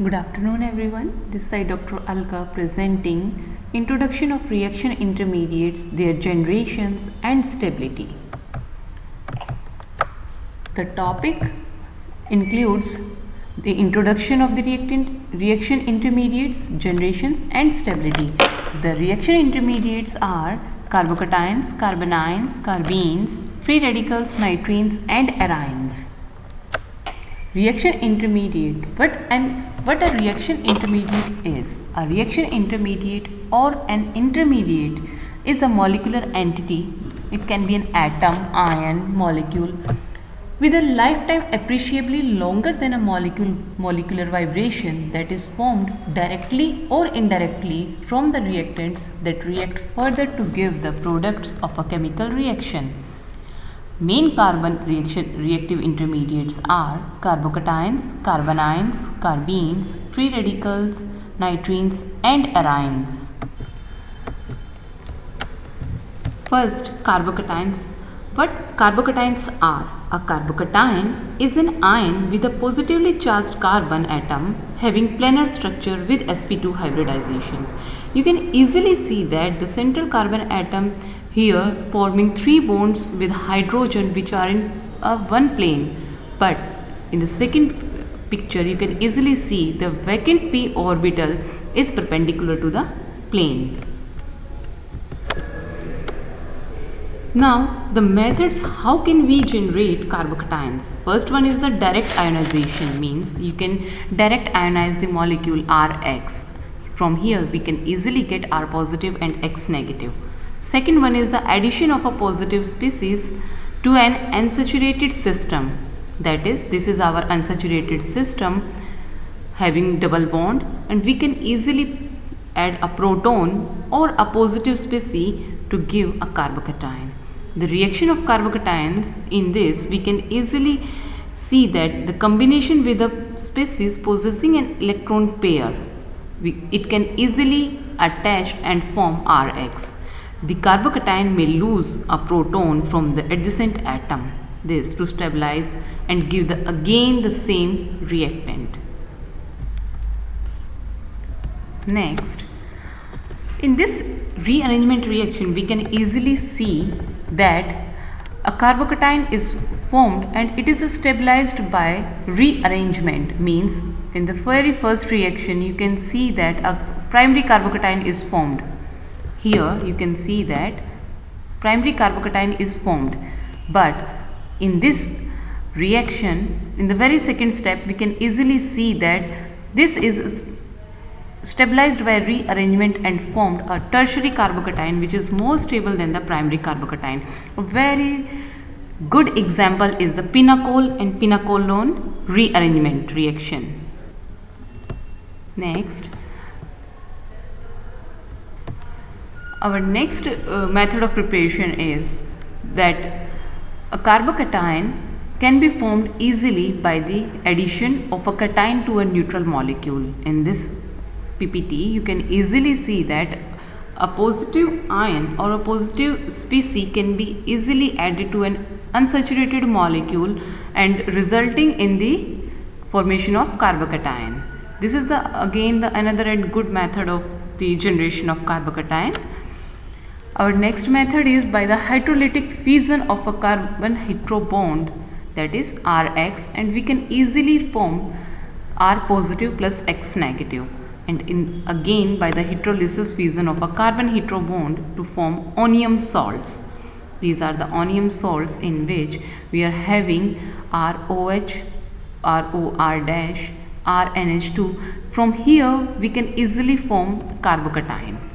Good afternoon everyone. This is Dr. Alka presenting Introduction of Reaction Intermediates, their generations and stability. The topic includes the introduction of the reaction intermediates, generations and stability. The reaction intermediates are carbocations, carbanions, carbenes, free radicals, nitrines and arynes. Reaction intermediate. What a reaction intermediate is? A reaction intermediate or an intermediate is a molecular entity. It can be an atom, ion, molecule with a lifetime appreciably longer than a molecular vibration that is formed directly or indirectly from the reactants that react further to give the products of a chemical reaction. Main carbon reactive intermediates are carbocations, carbanions, carbenes, free radicals, nitrines and arynes. First, carbocations. What carbocations are? A carbocation is an ion with a positively charged carbon atom having planar structure with sp2 hybridizations. You can easily see that the central carbon atom here forming 3 bonds with hydrogen which are in one plane, but in the second picture you can easily see the vacant p orbital is perpendicular to the plane. Now the methods how can we generate carbocations. First one is the direct ionization, means you can direct ionize the molecule Rx. From here we can easily get R positive and X negative. Second one is the addition of a positive species to an unsaturated system. That is, this is our unsaturated system having double bond, and we can easily add a proton or a positive species to give a carbocation. The reaction of carbocations in this, we can easily see that the combination with a species possessing an electron pair, it can easily attach and form Rx. The carbocation may lose a proton from the adjacent atom, this to stabilize and give again the same reactant. Next, in this rearrangement reaction, we can easily see that a carbocation is formed and it is stabilized by rearrangement, means in the very first reaction you can see that a primary carbocation is formed. Here you can see that primary carbocation is formed, but in this reaction, in the very second step, we can easily see that this is stabilized by rearrangement and formed a tertiary carbocation which is more stable than the primary carbocation. A very good example is the pinacol and pinacolone rearrangement reaction. Next, our next method of preparation is that a carbocation can be formed easily by the addition of a cation to a neutral molecule. In this PPT, you can easily see that a positive ion or a positive species can be easily added to an unsaturated molecule and resulting in the formation of carbocation. This is another and good method of the generation of carbocation. Our next method is by the hydrolytic fission of a carbon hetero bond, that is Rx, and we can easily form R positive plus X negative, and again by the hydrolysis fission of a carbon hetero bond to form onium salts. These are the onium salts in which we are having ROH, ROR dash, RNH2. From here we can easily form carbocation.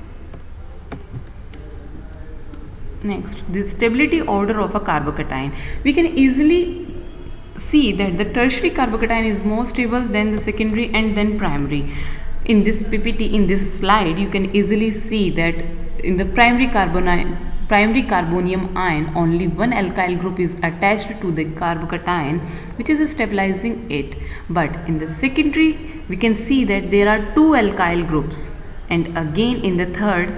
Next, the stability order of a carbocation. We can easily see that the tertiary carbocation is more stable than the secondary and then primary. In this PPT, in this slide, you can easily see that in the primary carbonium ion, only one alkyl group is attached to the carbocation which is stabilizing it. But in the secondary, we can see that there are 2 alkyl groups, and again in the third,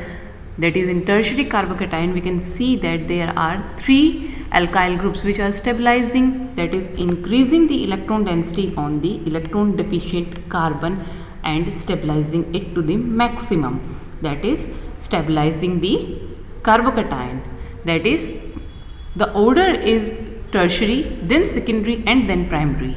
that is in tertiary carbocation, we can see that there are 3 alkyl groups which are stabilizing, that is increasing the electron density on the electron deficient carbon and stabilizing it to the maximum, that is stabilizing the carbocation. That is, the order is tertiary, then secondary, and then primary.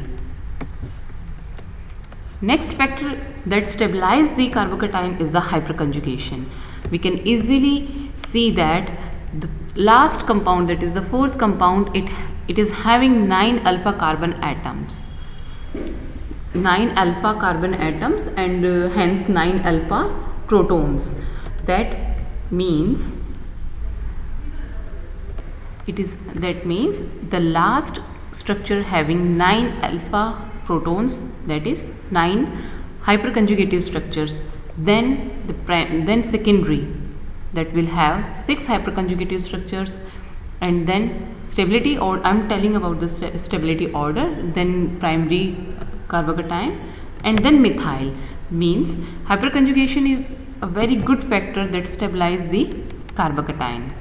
Next factor that stabilizes the carbocation is the hyperconjugation. We can easily see that the last compound, that is the fourth compound, it is having 9 alpha carbon atoms. 9 alpha carbon atoms and hence 9 alpha protons. That means the last structure having 9 alpha protons, that is 9 hyperconjugative structures, then secondary, that will have 6 hyperconjugative structures, and then stability, or I am telling about the stability order, then primary carbocation, and then methyl. Means hyperconjugation is a very good factor that stabilizes the carbocation.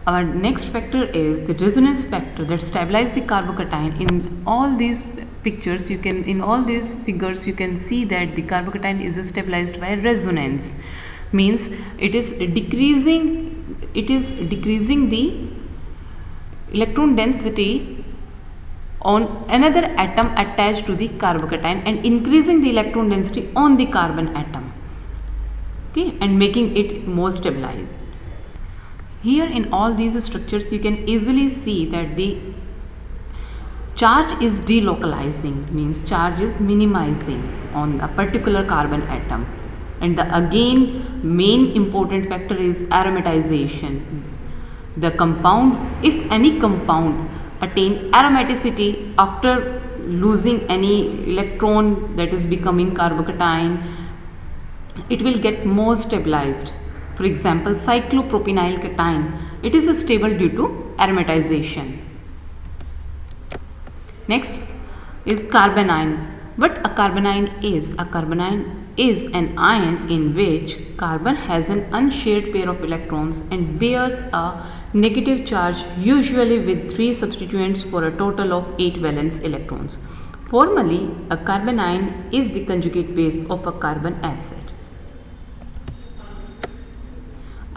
Our next factor is the resonance factor that stabilizes the carbocation. In all these pictures, in all these figures, you can see that the carbocation is stabilized by resonance. Means it is decreasing the electron density on another atom attached to the carbocation and increasing the electron density on the carbon atom, okay, and making it more stabilized. Here in all these structures, you can easily see that the charge is delocalizing, means charge is minimizing on a particular carbon atom. And the again main important factor is aromatization. The compound, if any compound attain aromaticity after losing any electron, that is becoming carbocation, it will get more stabilized. For example, cyclopropenyl cation, it is stable due to aromatization. Next is carbanion. What a carbanion is? A carbanion is an ion in which carbon has an unshared pair of electrons and bears a negative charge, usually with 3 substituents for a total of 8 valence electrons. Formally, a carbanion is the conjugate base of a carbon acid.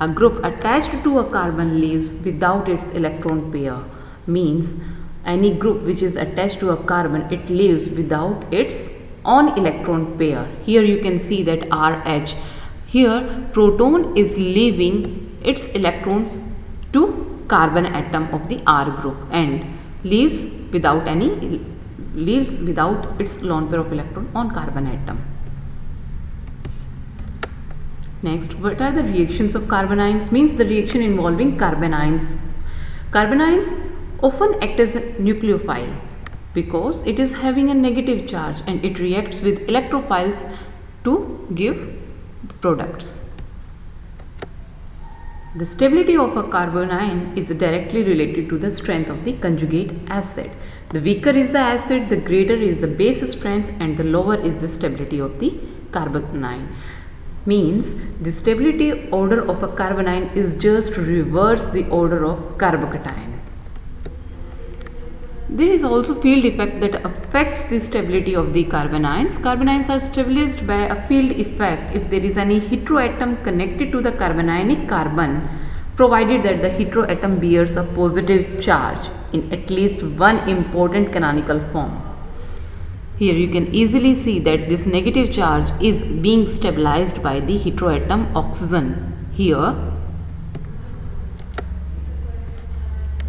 A group attached to a carbon leaves without its electron pair. Means any group which is attached to a carbon, it leaves without its own electron pair. Here you can see that RH. Here proton is leaving its electrons to carbon atom of the R group and leaves without its lone pair of electron on carbon atom. Next, what are the reactions of carbanions? Means the reaction involving carbanions. Carbanions often act as a nucleophile because it is having a negative charge and it reacts with electrophiles to give the products. The stability of a carbanion is directly related to the strength of the conjugate acid. The weaker is the acid, the greater is the base strength, and the lower is the stability of the carbanion. Means the stability order of a carbanion is just reverse the order of carbocation. There is also field effect that affects the stability of the carbanions. Carbanions are stabilized by a field effect if there is any heteroatom connected to the carbanionic carbon, provided that the heteroatom bears a positive charge in at least one important canonical form. Here you can easily see that this negative charge is being stabilized by the heteroatom oxygen here.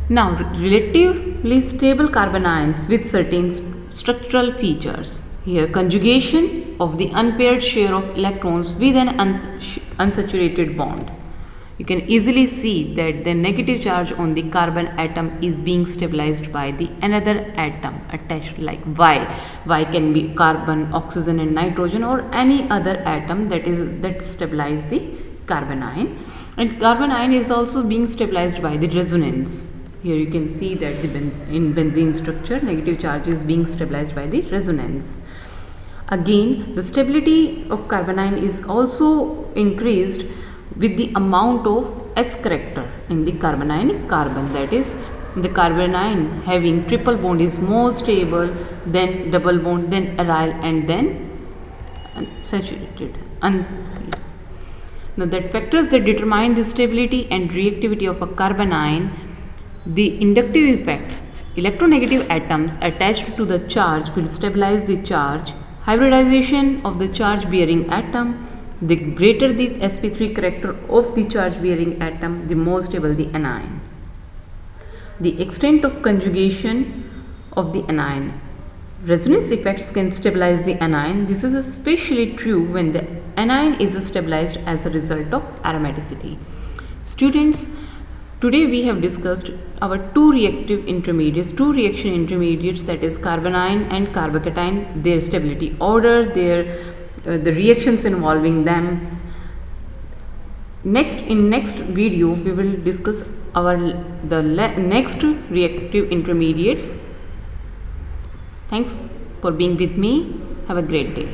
Now, relatively stable carbanions with certain structural features. Here, conjugation of the unpaired share of electrons with an unsaturated bond. You can easily see that the negative charge on the carbon atom is being stabilized by the another atom attached like Y. Y can be carbon, oxygen and nitrogen or any other atom that stabilize the carbanion. And carbanion is also being stabilized by the resonance. Here you can see that in benzene structure, negative charge is being stabilized by the resonance. Again, the stability of carbanion is also increased with the amount of S character in the carbanionic carbon. That is, the carbanion having triple bond is more stable, then double bond, then aryl, and then unsaturated. Yes. Now that factors that determine the stability and reactivity of a carbanion, the inductive effect. Electronegative atoms attached to the charge will stabilize the charge. Hybridization of the charge bearing atom. The greater the sp3 character of the charge bearing atom, the more stable the anion. The extent of conjugation of the anion. Resonance effects can stabilize the anion. This is especially true when the anion is stabilized as a result of aromaticity. Students, today we have discussed our two reaction intermediates, that is carbanion and carbocation, their stability order, the reactions involving them. In next video we will discuss the next reactive intermediates. Thanks for being with me. Have a great day.